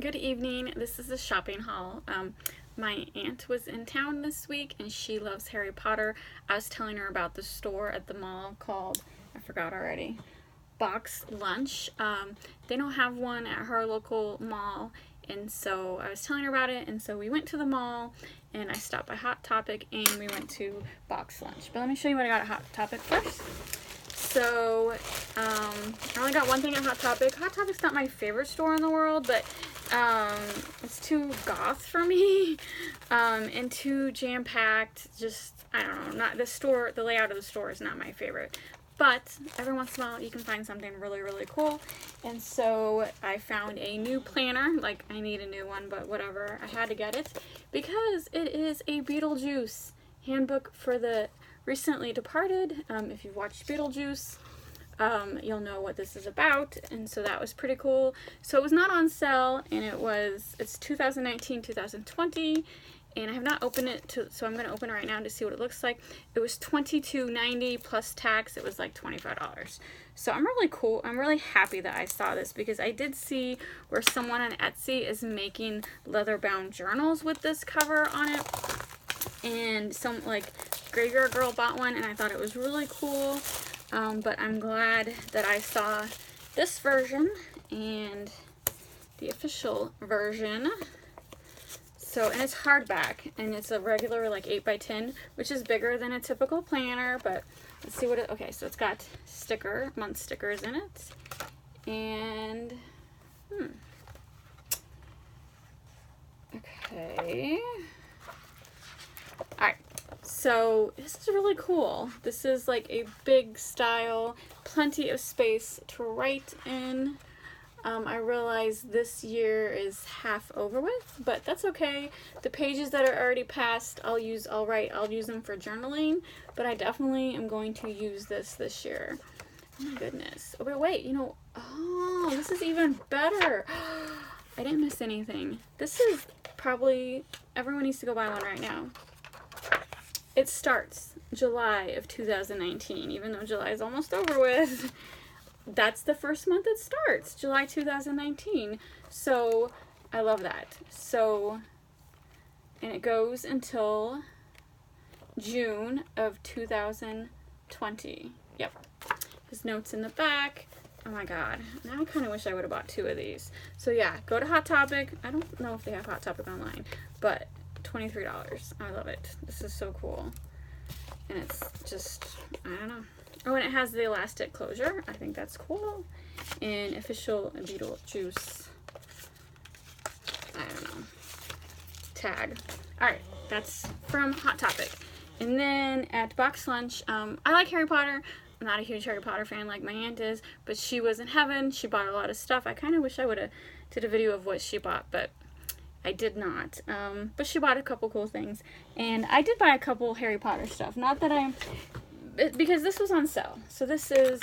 Good evening. This is a shopping haul. My aunt was in town this week and she loves Harry Potter. I was telling her about the store at the mall called, I forgot already, BoxLunch. They don't have one at her local mall, and so I was telling her about it, and so we went to the mall and I stopped by Hot Topic and we went to BoxLunch. But let me show you what I got at Hot Topic first. So, I only got one thing at Hot Topic. Hot Topic's not my favorite store in the world, but it's too goth for me, and too jam-packed. Just, I don't know, not the store, the layout of the store is not my favorite. But every once in a while you can find something really, really cool. And so I found a new planner. Like, I need a new one, but whatever. I had to get it because it is a Beetlejuice handbook for the recently departed. If you've watched Beetlejuice, you'll know what this is about, and so that was pretty cool. So it was not on sale, and it's 2019, 2020, and I have not opened it, so I'm going to open it right now to see what it looks like. It was $22.90 plus tax. It was like $25. So I'm really happy that I saw this, because I did see where someone on Etsy is making leather-bound journals with this cover on it, and some, like, Graveyard Girl bought one, and I thought it was really cool. But I'm glad that I saw this version and the official version. So, and it's hardback, and it's a regular, like, 8x10, which is bigger than a typical planner. But let's see what okay, so it's got month stickers in it, and okay. Alright, so this is really cool. This is like a big style, plenty of space to write in. I realize this year is half over with, but that's okay. The pages that are already passed, I'll use them for journaling, but I definitely am going to use this year. Oh my goodness. Oh, wait, oh, this is even better. I didn't miss anything. This is probably, everyone needs to go buy one right now. It starts July of 2019, even though July is almost over with. That's the first month it starts, July 2019. So I love that. So, and it goes until June of 2020. Yep. There's notes in the back. Oh my god. Now I kind of wish I would have bought two of these. So yeah, go to Hot Topic. I don't know if they have Hot Topic online, but $23. I love it. This is so cool. And it's just, I don't know. Oh, and it has the elastic closure. I think that's cool. And official Beetlejuice, I don't know, tag. Alright, that's from Hot Topic. And then at BoxLunch, I like Harry Potter. I'm not a huge Harry Potter fan like my aunt is, but she was in heaven. She bought a lot of stuff. I kind of wish I would have did a video of what she bought, but I did not. But she bought a couple cool things. And I did buy a couple Harry Potter stuff. Not that because this was on sale. So this is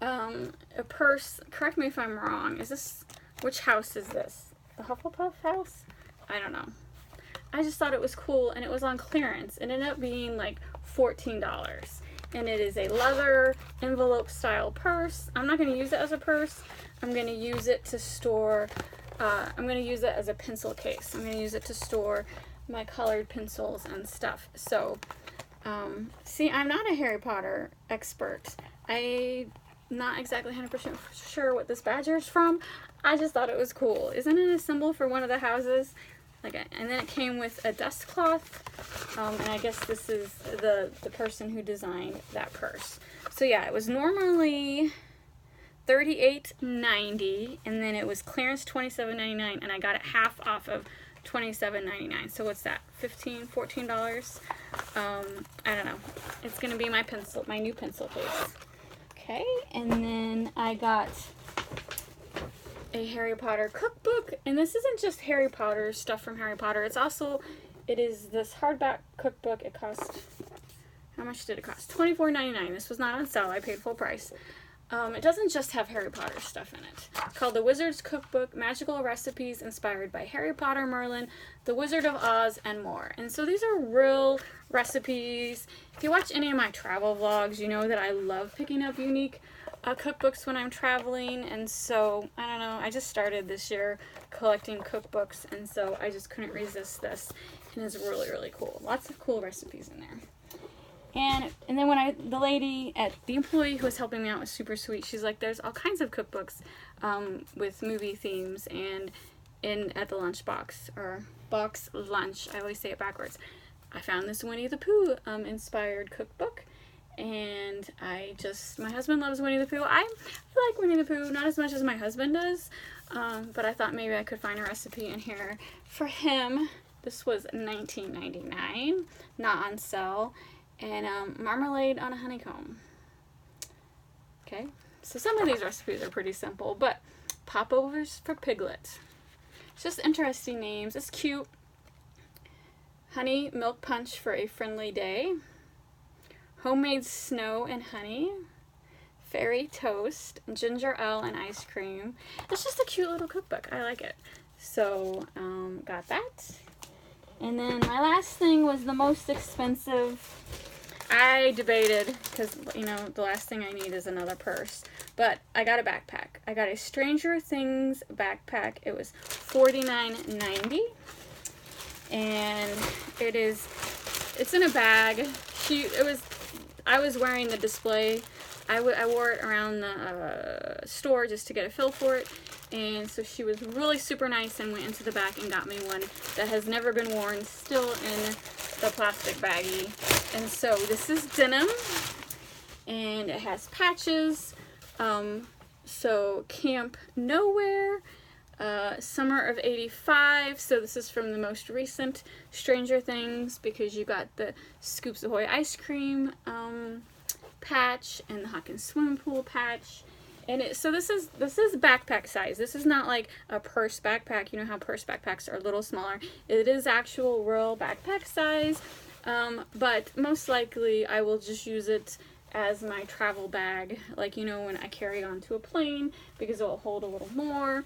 a purse. Correct me if I'm wrong. Which house is this? The Hufflepuff house? I don't know. I just thought it was cool, and it was on clearance. It ended up being like $14. And it is a leather envelope style purse. I'm not going to use it as a purse. I'm going to use it to store, I'm going to use it as a pencil case. I'm going to use it to store my colored pencils and stuff. So, see, I'm not a Harry Potter expert. I'm not exactly 100% sure what this badger is from. I just thought it was cool. Isn't it a symbol for one of the houses? And then it came with a dust cloth, and I guess this is the person who designed that purse. So yeah, it was normally $38.90, and then it was clearance $27.99, and I got it half off of $27.99. So what's that? $14? I don't know. It's gonna be my new pencil case. Okay, and then I got a Harry Potter cookbook, and this isn't just Harry Potter stuff from Harry Potter. It is this hardback cookbook. It cost, how much did it cost? $24.99. This was not on sale. I paid full price. It doesn't just have Harry Potter stuff in it. It's called The Wizard's Cookbook, Magical Recipes Inspired by Harry Potter, Merlin, The Wizard of Oz, and more. And so these are real recipes. If you watch any of my travel vlogs, you know that I love picking up unique cookbooks when I'm traveling, and so, I don't know, I just started this year collecting cookbooks, and so I just couldn't resist this, and it's really, really cool. Lots of cool recipes in there. And then when the lady the employee who was helping me out was super sweet. She's like, there's all kinds of cookbooks with movie themes and at the lunchbox, or BoxLunch. I always say it backwards. I found this Winnie the Pooh inspired cookbook, and my husband loves Winnie the Pooh. I like Winnie the Pooh, not as much as my husband does, but I thought maybe I could find a recipe in here for him. This was $19.99, not on sale. And marmalade on a honeycomb. Okay, so some of these recipes are pretty simple, but popovers for Piglet. It's just interesting names. It's cute. Honey milk punch for a friendly day. Homemade snow and honey. Fairy toast. Ginger ale and ice cream. It's just a cute little cookbook. I like it. So, got that. And then my last thing was the most expensive. I debated, because, you know, the last thing I need is another purse. But I got a backpack. I got a Stranger Things backpack. It was $49.90. And it's in a bag. I was wearing the display. I wore it around the store just to get a feel for it. And so she was really super nice and went into the back and got me one that has never been worn, still in the plastic baggie. And so this is denim, and it has patches. So Camp Nowhere, Summer of '85. So this is from the most recent Stranger Things, because you got the Scoops Ahoy ice cream patch and the Hawkins swimming pool patch. And so this is backpack size. This is not like a purse backpack. You know how purse backpacks are a little smaller. It is actual real backpack size. But most likely I will just use it as my travel bag, like, you know, when I carry onto a plane, because it will hold a little more.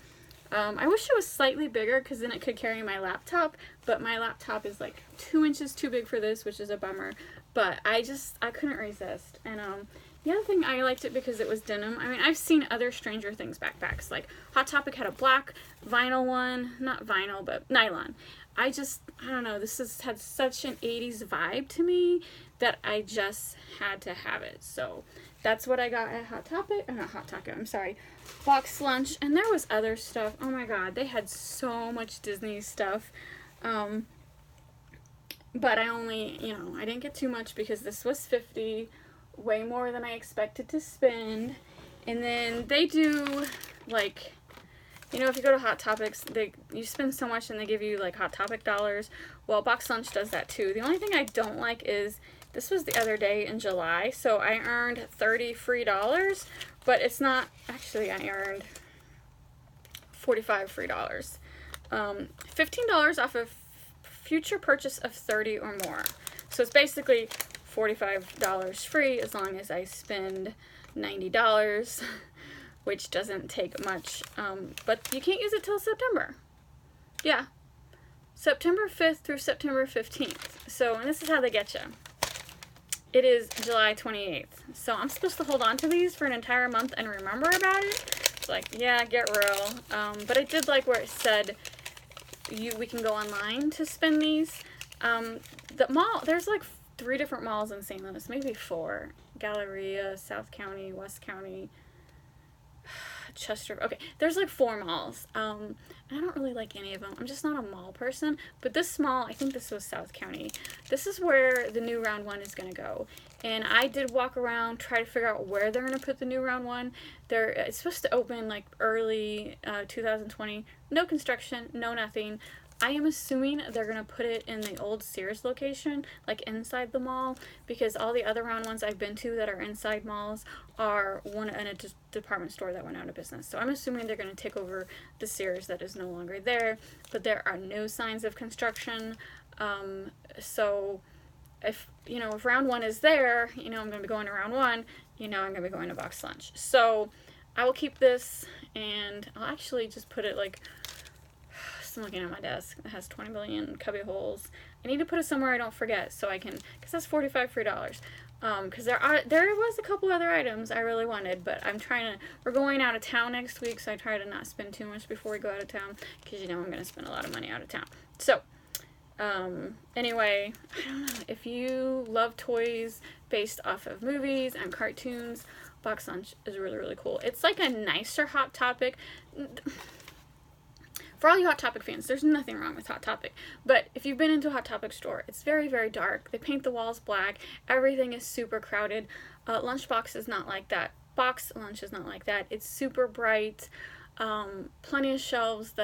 I wish it was slightly bigger, because then it could carry my laptop, but my laptop is like 2 inches too big for this, which is a bummer. But I couldn't resist. And the other thing, I liked it because it was denim. I mean, I've seen other Stranger Things backpacks. Like, Hot Topic had a black vinyl one. Not vinyl, but nylon. I don't know. This had such an 80s vibe to me that I just had to have it. So that's what I got at Hot Topic. Not Hot Topic, I'm sorry. BoxLunch. And there was other stuff. Oh my god. They had so much Disney stuff. But I only, you know, I didn't get too much because this was $50. Way more than I expected to spend. And then they do, like, you know, if you go to Hot Topics, you spend so much and they give you like Hot Topic dollars. Well, BoxLunch does that too. The only thing I don't like is, this was the other day in July, so I earned $30 free, but it's not, actually I earned $45 free. $15 off of future purchase of 30 or more. So it's basically $45 free as long as I spend $90, which doesn't take much, but you can't use it till September. Yeah, September 5th through September 15th. So, and this is how they get you. It is July 28th. So I'm supposed to hold on to these for an entire month and remember about it? It's like, yeah, get real. But I did like where it said we can go online to spend these. The mall, there's like 3 different malls in St. Louis, maybe 4. Galleria, South County, West County, Chester. Okay, there's like 4 malls. I don't really like any of them. I'm just not a mall person. But this mall, I think this was South County. This is where the new round 1 is going to go. And I did walk around, try to figure out where they're going to put the new round 1. It's supposed to open like early 2020. No construction, no nothing. I am assuming they're going to put it in the old Sears location, like inside the mall, because all the other round ones I've been to that are inside malls are one in a department store that went out of business. So I'm assuming they're going to take over the Sears that is no longer there, but there are no signs of construction. So if round 1 is there, I'm going to be going to round 1, I'm going to be going to BoxLunch. So I will keep this, and I'll actually just put it like, I'm looking at my desk. It has 20 million cubby holes. I need to put it somewhere I don't forget, so I can, because that's $45 free. Because there was a couple other items I really wanted, but we're going out of town next week, so I try to not spend too much before we go out of town, because I'm going to spend a lot of money out of town. So, anyway, I don't know, if you love toys based off of movies and cartoons, BoxLunch is really, really cool. It's like a nicer Hot Topic. For all you Hot Topic fans, there's nothing wrong with Hot Topic. But if you've been into a Hot Topic store, it's very, very dark. They paint the walls black. Everything is super crowded. Lunchbox is not like that. BoxLunch is not like that. It's super bright. Plenty of shelves,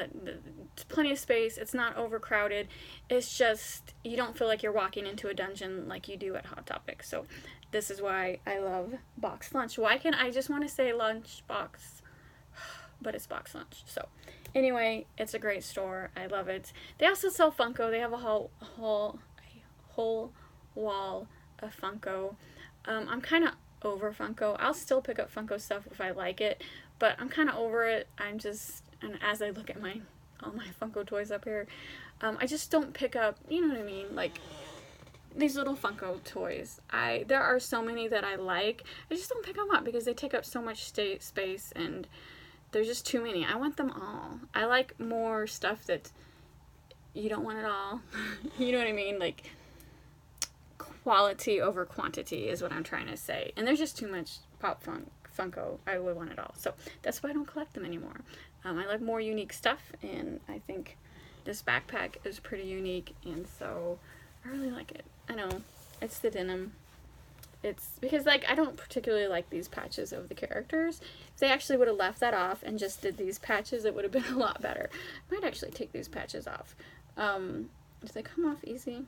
plenty of space. It's not overcrowded. It's just, you don't feel like you're walking into a dungeon like you do at Hot Topic. So this is why I love BoxLunch. Why can't I just want to say Lunchbox? But it's BoxLunch. So anyway, it's a great store. I love it. They also sell Funko. They have a whole wall of Funko. I'm kind of over Funko. I'll still pick up Funko stuff if I like it, but I'm kind of over it. And as I look at all my Funko toys up here, I just don't pick up, you know what I mean, like these little Funko toys. There are so many that I like. I just don't pick them up because they take up so much space, and there's just too many. I want them all. I like more stuff that you don't want it all. You know what I mean? Like, quality over quantity is what I'm trying to say. And there's just too much Funko. I would want it all. So that's why I don't collect them anymore. I like more unique stuff, and I think this backpack is pretty unique, and so I really like it. I know, it's the denim. It's because, like, I don't particularly like these patches of the characters. If they actually would have left that off and just did these patches, it would have been a lot better. I might actually take these patches off. Do they come off easy?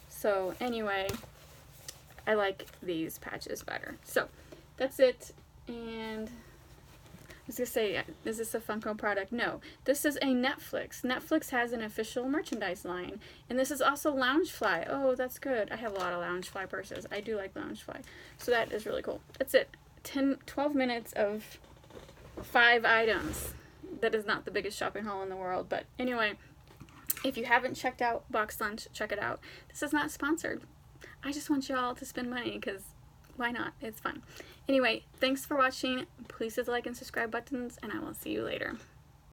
So anyway, I like these patches better. So that's it. And I was gonna say, is this a Funko product? No, this is a Netflix. Netflix has an official merchandise line, and this is also Loungefly. Oh, that's good. I have a lot of Loungefly purses. I do like Loungefly, so that is really cool. That's it. 12 minutes of 5 items. That is not the biggest shopping haul in the world, but anyway, if you haven't checked out BoxLunch, check it out. This is not sponsored. I just want y'all to spend money, because why not? It's fun. Anyway, thanks for watching. Please hit the like and subscribe buttons, and I will see you later.